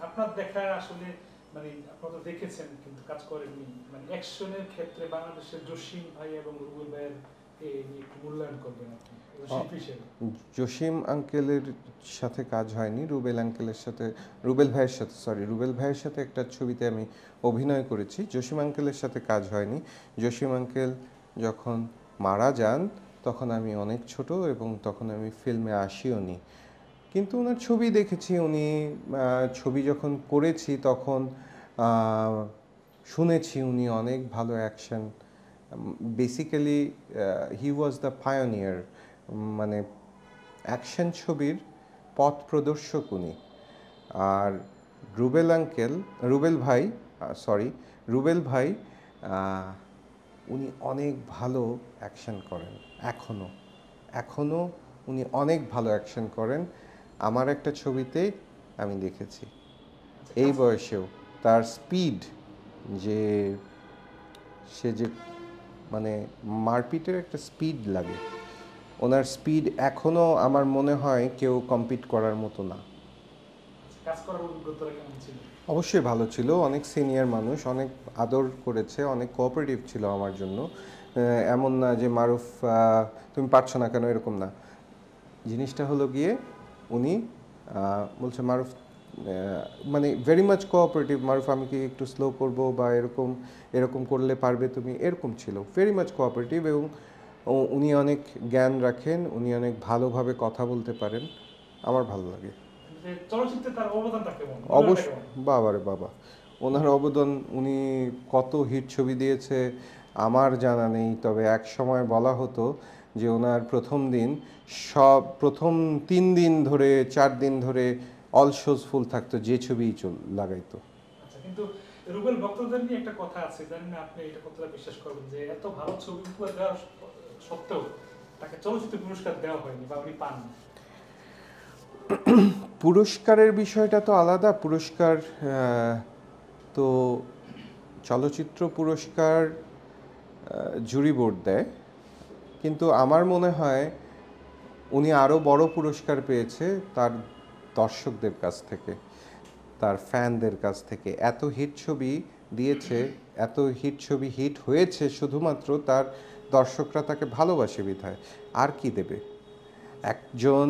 আপনার দেখা আসলে মানে আপনারা তো দেখেছেন কিন্তু কাজ করেননি, মানে অ্যাকশনের ক্ষেত্রে বাংলাদেশের জসিম ভাই এবং রুবেল ভাইয়ের একটু মূল্যায়ন করবেন আপনি শিল্পী হিসেবে। জসিম আঙ্কেলের সাথে কাজ হয়নি, রুবেল আঙ্কেলের সাথে, রুবেল ভাইয়ের সাথে, সরি, রুবেল ভাইয়ের সাথে একটা ছবিতে আমি অভিনয় করেছি। জসিম আঙ্কেলের সাথে কাজ হয়নি। জসিম আঙ্কেল যখন মারা যান তখন আমি অনেক ছোট এবং তখন আমি ফিল্মে আসিও নি, কিন্তু ওনার ছবি দেখেছি। উনি ছবি যখন করেছি তখন শুনেছি উনি অনেক ভালো action, basically he was the pioneer, মানে অ্যাকশন ছবির পথ প্রদর্শক উনি। আর রুবেল আঙ্কেল, রুবেল ভাই, সরি, রুবেল ভাই, উনি অনেক ভালো অ্যাকশন করেন এখনও। এখনও উনি অনেক ভালো অ্যাকশন করেন। আমার একটা ছবিতে আমি দেখেছি এই বয়সেও তার স্পিড, যে সে যে মানে মারপিটের একটা স্পিড লাগে, ওনার স্পিড এখনও আমার মনে হয় কেউ কম্পিট করার মতো না। কাজ করার অভিজ্ঞতা কেমন ছিল? অবশ্যই ভালো ছিল, অনেক সিনিয়র মানুষ, অনেক আদর করেছে, অনেক কোঅপারেটিভ ছিল আমার জন্য। এমন না যে মারুফ তুমি পারছো না কেন, এরকম না। জিনিসটা হলো গিয়ে উনি বলছে মারুফ, মানে ভেরি মাচ কোঅপারেটিভ, মারুফ আমি কি একটু স্লো করব বা এরকম এরকম করলে পারবে তুমি, এরকম ছিল, ভেরি মাচ কোঅপারেটিভ। এবং উনি অনেক জ্ঞান রাখেন, উনি অনেক ভালোভাবে কথা বলতে পারেন, আমার ভালো লাগে। চলচ্চিত্রে তার অবদানটা কেমন? অবশ্য বাবারে বাবা, ওনার অবদান, উনি কত হিট ছবি দিয়েছে আমার জানা নেই, তবে এক সময় বলা হতো যে ওনার প্রথম 3 দিন ধরে 4 দিন ধরে অল শোজ ফুল থাকতো, যে ছবিই লাগাইতো। আচ্ছা, কিন্তু রুবেল ভক্তদের নিয়ে একটা কথা আছে, জানি না আপনি এটা কতটা বিশ্বাস করবেন, যে এত ভালো ছবি উপহার দেওয়া সত্ত্বেও তাকে চলচ্চিত্র পুরস্কার দেওয়া হয়নি বা উনি পাননি। পুরস্কারের বিষয়টা তো আলাদা। পুরস্কার তো চলচ্চিত্র পুরস্কার জুরি বোর্ড দেয়, কিন্তু আমার মনে হয় উনি আরও বড় পুরস্কার পেয়েছে তার দর্শকদের কাছ থেকে, তার ফ্যানদের কাছ থেকে। এত হিট ছবি দিয়েছে, এত হিট ছবি হিট হয়েছে শুধুমাত্র তার দর্শকরা তাকে ভালোবাসে বিধায়। আর কি দেবে একজন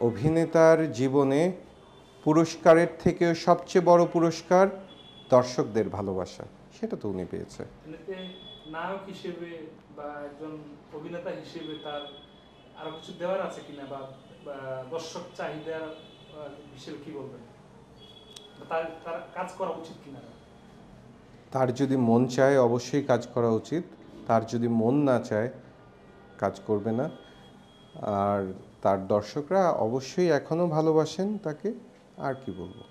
অভিনেতার জীবনে? পুরস্কারের থেকেও সবচেয়ে বড় পুরস্কার দর্শকদের ভালোবাসা, সেটা তো উনি পেয়েছে। এতে নায়ক হিসেবে বা একজন অভিনেতা হিসেবে তার আরো কিছু দেওয়ার আছে কিনা, বা দর্শক চাহিদার হিসেবে কি বলবেন, তার তার কাজ করা উচিত কিনা? তার যদি মন চায় অবশ্যই কাজ করা উচিত, তার যদি মন না চায় কাজ করবে না। আর তার দর্শকরা অবশ্যই এখনও ভালোবাসেন তাকে, আর কি বলবো।